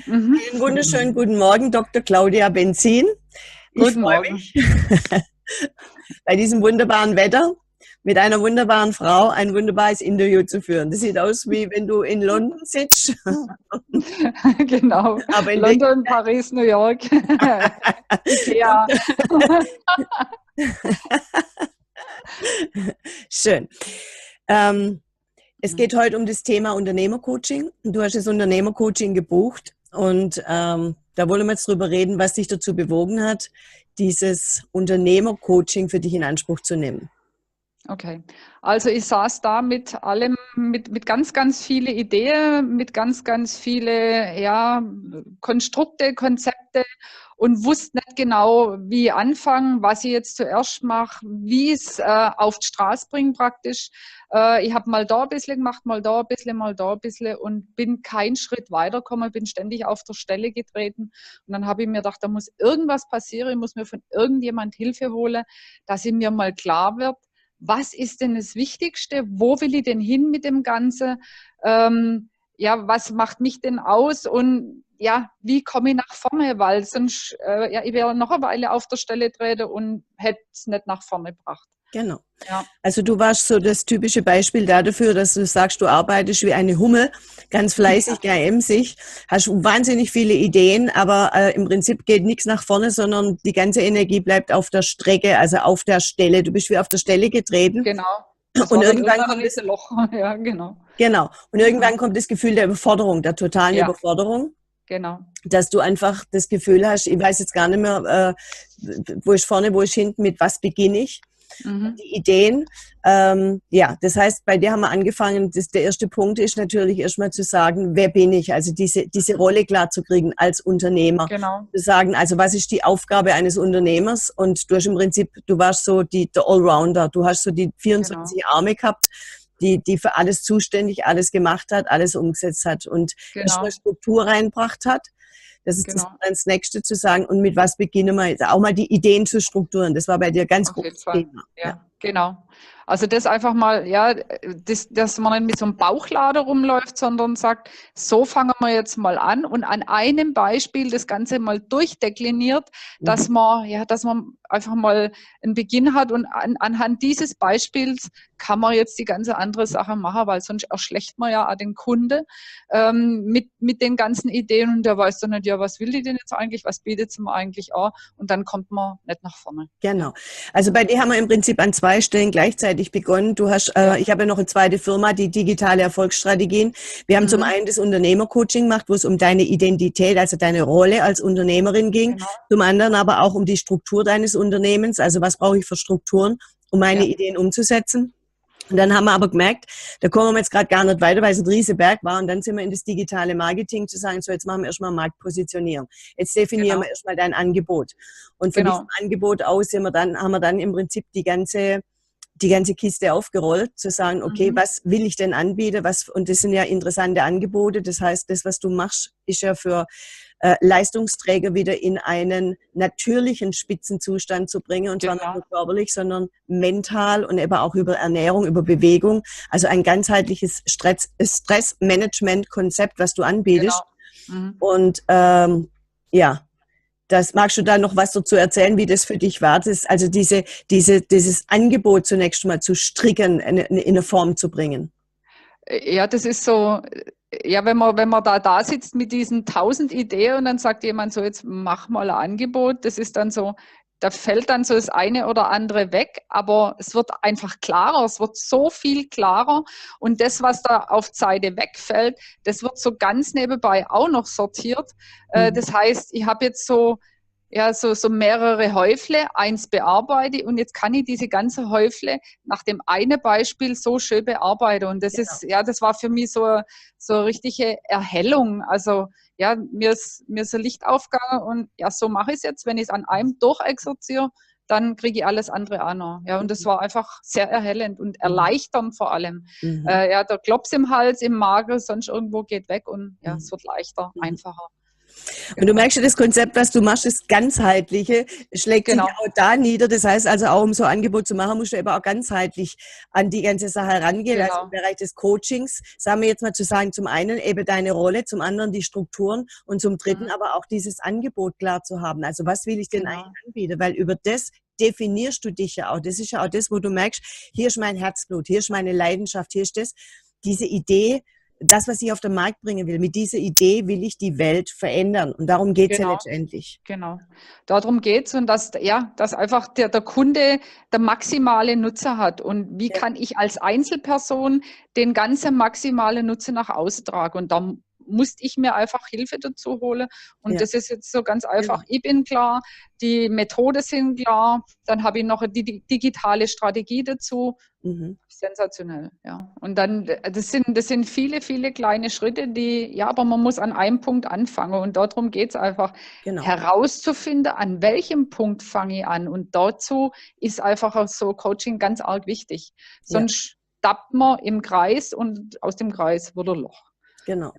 Mhm. Einen wunderschönen guten Morgen, Dr. Claudia Bentzien. Ich Guten freue Morgen. mich, bei diesem wunderbaren Wetter mit einer wunderbaren Frau ein wunderbares Interview zu führen. Das sieht aus, wie wenn du in London sitzt, Genau. aber in London, Paris, New York, Ikea. Schön. Es geht heute um das Thema Unternehmercoaching. Du hast das Unternehmercoaching gebucht und da wollen wir jetzt drüber reden, was dich dazu bewogen hat, dieses Unternehmercoaching für dich in Anspruch zu nehmen. Okay, also ich saß da mit allem, mit ganz, ganz viele Ideen, mit ganz, ganz viele Konstrukte, Konzepte und wusste nicht genau, wie anfangen, was ich jetzt zuerst mache, wie es auf die Straße bringen praktisch. Ich habe mal da ein bisschen gemacht, mal da ein bisschen, mal da ein bisschen und bin keinen Schritt weitergekommen, bin ständig auf der Stelle getreten. Und dann habe ich mir gedacht, da muss irgendwas passieren, ich muss mir von irgendjemand Hilfe holen, dass ich mir mal klar wird, was ist denn das Wichtigste? Wo will ich denn hin mit dem Ganzen? Was macht mich denn aus? Und ja, wie komme ich nach vorne? Weil sonst, ich wäre noch eine Weile auf der Stelle treten und hätte es nicht nach vorne gebracht. Genau. Ja. Also du warst so das typische Beispiel dafür, dass du sagst, du arbeitest wie eine Hummel, ganz fleißig, ganz emsig, hast wahnsinnig viele Ideen, aber im Prinzip geht nichts nach vorne, sondern die ganze Energie bleibt auf der Strecke, also auf der Stelle. Du bist wie auf der Stelle getreten. Genau. Das Und war dann irgendwann irgendwann ein kommt es, Riesenloch. Ja, genau. genau, und irgendwann kommt das Gefühl der Überforderung, der totalen Ja, Überforderung, genau. dass du einfach das Gefühl hast, ich weiß jetzt gar nicht mehr, wo ist vorne, wo ist hinten, mit was beginne ich. Mhm. Die Ideen. Das heißt, bei dir haben wir angefangen, der erste Punkt ist natürlich erstmal zu sagen, wer bin ich? Also diese Rolle klar zu kriegen als Unternehmer. Genau. Zu sagen, also was ist die Aufgabe eines Unternehmers? Und du hast im Prinzip, du warst so der Allrounder. Du hast so die 24 Genau. Arme gehabt, die für alles zuständig, alles gemacht hat, alles umgesetzt hat und erstmal Genau. Struktur reingebracht hat. Das ist Genau. das Nächste zu sagen. Und mit was beginnen wir jetzt? Auch mal die Ideen zu strukturieren. Das war bei dir ganz Auf jeden großes Fall. Thema. Ja. Ja, genau. Also das einfach mal, ja, dass man nicht mit so einem Bauchlader rumläuft, sondern sagt, so fangen wir jetzt mal an und an einem Beispiel das Ganze mal durchdekliniert, dass man einfach mal einen Beginn hat und anhand dieses Beispiels kann man jetzt die ganze andere Sache machen, weil sonst erschlägt man ja auch den Kunde mit den ganzen Ideen und der weiß dann nicht, ja, was will die denn jetzt eigentlich, was bietet sie mir eigentlich an und dann kommt man nicht nach vorne. Genau. Also bei dir haben wir im Prinzip an zwei Stellen gleichzeitig begonnen. Du hast, Ja. ich habe ja noch eine zweite Firma, die digitale Erfolgsstrategien. Wir haben zum einen das Unternehmercoaching gemacht, wo es um deine Identität, also deine Rolle als Unternehmerin ging. Genau. Zum anderen aber auch um die Struktur deines Unternehmens. Also was brauche ich für Strukturen, um meine Ideen umzusetzen? Und dann haben wir aber gemerkt, da kommen wir jetzt gerade gar nicht weiter, weil es ein riesiger Berg war. Und dann sind wir in das digitale Marketing zu sagen, so jetzt machen wir erstmal Marktpositionierung. Jetzt definieren wir erstmal dein Angebot. Und von diesem Angebot aus haben wir dann im Prinzip die ganze Kiste aufgerollt, zu sagen, okay, was will ich denn anbieten? Und das sind ja interessante Angebote. Das heißt, das, was du machst, ist ja für Leistungsträger wieder in einen natürlichen Spitzenzustand zu bringen. Und zwar nicht nur körperlich, sondern mental und eben auch über Ernährung, über Bewegung. Also ein ganzheitliches Stressmanagement-Konzept, was du anbietest. Genau. Und das magst du da noch was dazu erzählen, wie das für dich war? Also dieses Angebot zunächst mal zu stricken, in eine Form zu bringen. Ja, das ist so, ja, wenn man da sitzt mit diesen 1000 Ideen und dann sagt jemand so, jetzt mach mal ein Angebot, das ist dann so, da fällt dann so das eine oder andere weg, aber es wird einfach klarer, es wird so viel klarer und das, was da auf Seite wegfällt, das wird so ganz nebenbei auch noch sortiert. Das heißt, ich habe jetzt so mehrere Häufle, eins bearbeite und jetzt kann ich diese ganze Häufle nach dem einen Beispiel so schön bearbeiten und das das war für mich so eine richtige Erhellung. Also ja, mir ist ein Licht aufgegangen und ja, so mache ich es jetzt. Wenn ich es an einem durchexerziere, dann kriege ich alles andere auch noch. Ja, und das war einfach sehr erhellend und erleichternd vor allem. Der Klops im Hals, im Magen, sonst irgendwo geht weg und ja, es wird leichter, einfacher. Und du merkst ja, das Konzept, was du machst, ist ganzheitliche, schlägt sich auch da nieder. Das heißt also auch, um so ein Angebot zu machen, musst du eben auch ganzheitlich an die ganze Sache herangehen. Also im Bereich des Coachings, sagen wir jetzt mal zu sagen, zum einen eben deine Rolle, zum anderen die Strukturen und zum dritten aber auch dieses Angebot klar zu haben. Also was will ich denn eigentlich anbieten? Weil über das definierst du dich ja auch. Das ist ja auch das, wo du merkst, hier ist mein Herzblut, hier ist meine Leidenschaft, hier ist das, diese Idee, das, was ich auf den Markt bringen will. Mit dieser Idee will ich die Welt verändern. Und darum geht es ja letztendlich. Genau. Darum geht es und dass einfach der Kunde der maximale Nutzer hat. Und wie kann ich als Einzelperson den ganzen maximalen Nutzen nach außen tragen? Und da musste ich mir einfach Hilfe dazu holen. Und das ist jetzt so ganz einfach. Ich bin klar, die Methode sind klar. Dann habe ich noch die digitale Strategie dazu. Sensationell, ja. Und dann, das sind viele, viele kleine Schritte, aber man muss an einem Punkt anfangen. Und darum geht es einfach, herauszufinden, an welchem Punkt fange ich an. Und dazu ist einfach auch so Coaching ganz arg wichtig. Sonst stappt man im Kreis und aus dem Kreis wird ein Loch. Genau.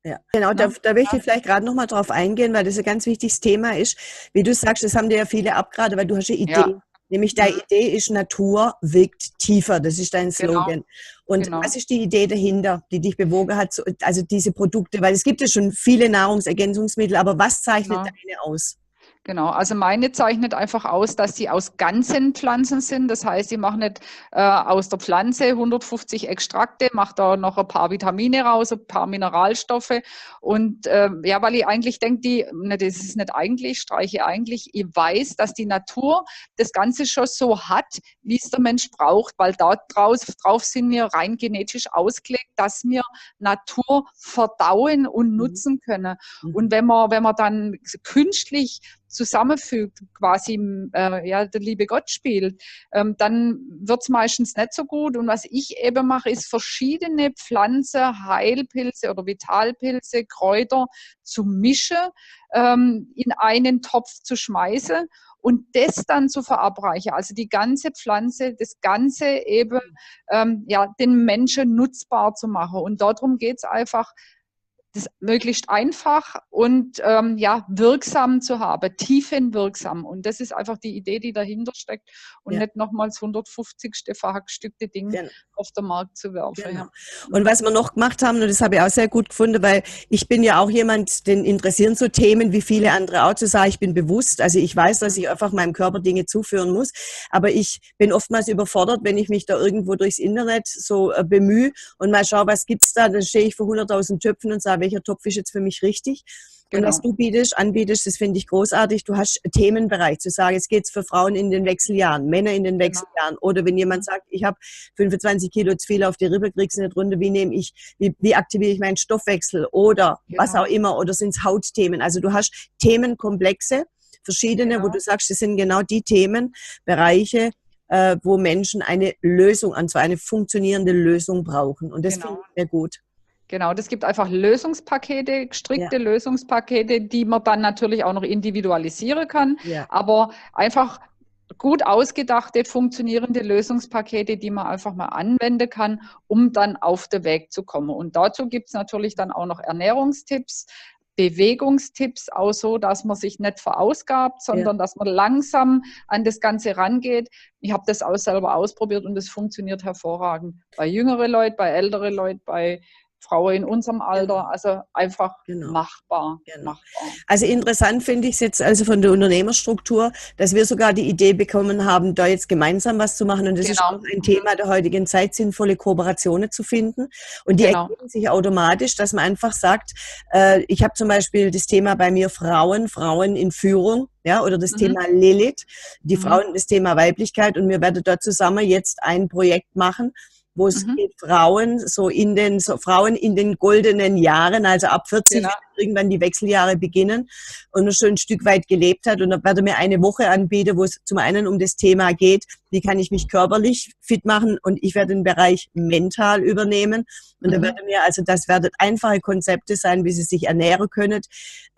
Ja, genau, da möchte ich vielleicht gerade nochmal drauf eingehen, weil das ein ganz wichtiges Thema ist. Wie du sagst, das haben dir ja viele abgeraten, weil du hast ja Ideen. Nämlich deine Idee ist, Natur wirkt tiefer. Das ist dein Slogan. Und was ist die Idee dahinter, die dich bewogen hat, also diese Produkte? Weil es gibt ja schon viele Nahrungsergänzungsmittel, aber was zeichnet deine aus? Genau, also meine zeichnet einfach aus, dass sie aus ganzen Pflanzen sind. Das heißt, ich mache nicht aus der Pflanze 150 Extrakte, mache da noch ein paar Vitamine raus, ein paar Mineralstoffe. Und weil ich eigentlich denke, das ist nicht eigentlich, streiche eigentlich, ich weiß, dass die Natur das Ganze schon so hat, wie es der Mensch braucht, weil drauf sind wir rein genetisch ausgelegt, dass wir Natur verdauen und nutzen können. Und wenn man dann künstlich zusammenfügt, quasi der liebe Gott spielt, dann wird's meistens nicht so gut. Und was ich eben mache, ist verschiedene Pflanzen, Heilpilze oder Vitalpilze, Kräuter zu mischen, in einen Topf zu schmeißen und das dann zu verabreichen. Also die ganze Pflanze, das Ganze eben den Menschen nutzbar zu machen. Und darum geht's einfach, das möglichst einfach und wirksam zu haben, tiefenwirksam. Und das ist einfach die Idee, die dahinter steckt und nicht nochmals 150. verhackstückte Ding auf den Markt zu werfen. Genau. Und was wir noch gemacht haben, und das habe ich auch sehr gut gefunden, weil ich bin ja auch jemand, den interessieren so Themen wie viele andere auch, zu sagen, ich bin bewusst, also ich weiß, dass ich einfach meinem Körper Dinge zuführen muss, aber ich bin oftmals überfordert, wenn ich mich da irgendwo durchs Internet so bemühe und mal schaue, was gibt's da, dann stehe ich vor 100.000 Töpfen und sage, welcher Topf ist jetzt für mich richtig. Und was du anbietest, das finde ich großartig. Du hast einen Themenbereich zu sagen, es geht für Frauen in den Wechseljahren, Männer in den Wechseljahren. Oder wenn jemand sagt, ich habe 25 Kilo zu viel auf die Rippe, kriegst du nicht runter, wie aktiviere ich meinen Stoffwechsel oder was auch immer, oder sind es Hautthemen. Also du hast Themenkomplexe, verschiedene, wo du sagst, das sind genau die Themenbereiche, wo Menschen eine Lösung, und zwar eine funktionierende Lösung brauchen. Und das finde ich sehr gut. Genau, das gibt einfach Lösungspakete, gestrickte Lösungspakete, die man dann natürlich auch noch individualisieren kann, aber einfach gut ausgedachte, funktionierende Lösungspakete, die man einfach mal anwenden kann, um dann auf den Weg zu kommen. Und dazu gibt es natürlich dann auch noch Ernährungstipps, Bewegungstipps, auch so, dass man sich nicht verausgabt, sondern dass man langsam an das Ganze rangeht. Ich habe das auch selber ausprobiert und es funktioniert hervorragend. Bei jüngeren Leuten, bei älteren Leuten, bei Frauen in unserem Alter, also einfach machbar. Also interessant finde ich es jetzt also von der Unternehmerstruktur, dass wir sogar die Idee bekommen haben, da jetzt gemeinsam was zu machen, und das ist auch ein Thema der heutigen Zeit, sinnvolle Kooperationen zu finden, und die ergeben sich automatisch, dass man einfach sagt, ich habe zum Beispiel das Thema bei mir Frauen in Führung, oder das Thema Lilith, die Frauen, das Thema Weiblichkeit, und wir werden dort zusammen jetzt ein Projekt machen, wo es geht, Frauen in den goldenen Jahren, also ab 40, wenn irgendwann die Wechseljahre beginnen und man schon ein Stück weit gelebt hat. Und da werde mir eine Woche anbieten, wo es zum einen um das Thema geht, wie kann ich mich körperlich fit machen, und ich werde den Bereich mental übernehmen. Und da werde mir, also das werden einfache Konzepte sein, wie Sie sich ernähren können,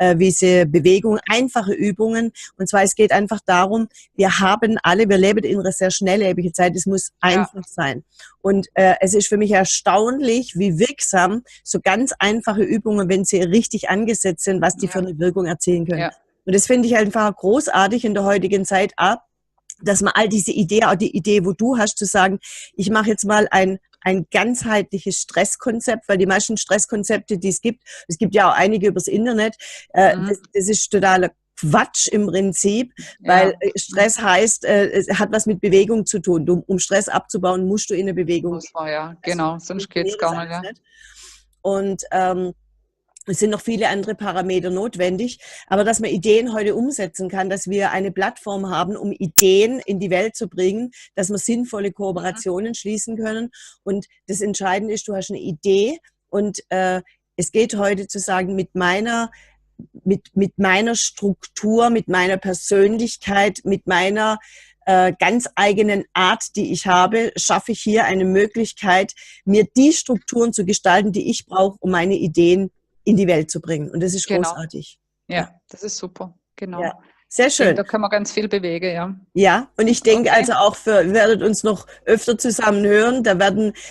wie Sie Bewegung, einfache Übungen. Und zwar, es geht einfach darum, wir leben in einer sehr schnelllebigen Zeit, es muss einfach sein. Und es ist für mich erstaunlich, wie wirksam so ganz einfache Übungen, wenn sie richtig angesetzt sind, was die für eine Wirkung erzielen können. Ja. Und das finde ich einfach großartig in der heutigen Zeit ab, dass man all diese Idee, auch die Idee, wo du hast, zu sagen, ich mache jetzt mal ein ganzheitliches Stresskonzept, weil die meisten Stresskonzepte, die es gibt ja auch einige übers Internet, das ist totaler Quatsch im Prinzip, weil Stress heißt, es hat was mit Bewegung zu tun. Um Stress abzubauen, musst du in eine Bewegung gehen. Ja, genau, sonst geht es gar nicht. Ja. Nicht. Und es sind noch viele andere Parameter notwendig, aber dass man Ideen heute umsetzen kann, dass wir eine Plattform haben, um Ideen in die Welt zu bringen, dass wir sinnvolle Kooperationen schließen können. Und das Entscheidende ist, du hast eine Idee und es geht heute zu sagen, mit meiner Struktur, mit meiner Persönlichkeit, mit meiner ganz eigenen Art, die ich habe, schaffe ich hier eine Möglichkeit, mir die Strukturen zu gestalten, die ich brauche, um meine Ideen in die Welt zu bringen. Und das ist großartig. Ja, das ist super. Genau. Ja, sehr schön. Da können wir ganz viel bewegen, ja. Ja, und ich denke also auch ihr werdet uns noch öfter zusammen hören. Da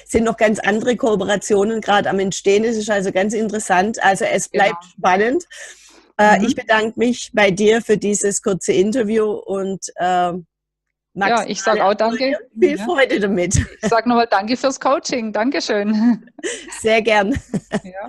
sind noch ganz andere Kooperationen gerade am Entstehen. Das ist also ganz interessant. Also es bleibt spannend. Ich bedanke mich bei dir für dieses kurze Interview und ja, ich sage auch danke. Viel Freude damit. Ich sage nochmal danke fürs Coaching. Dankeschön. Sehr gern. Ja.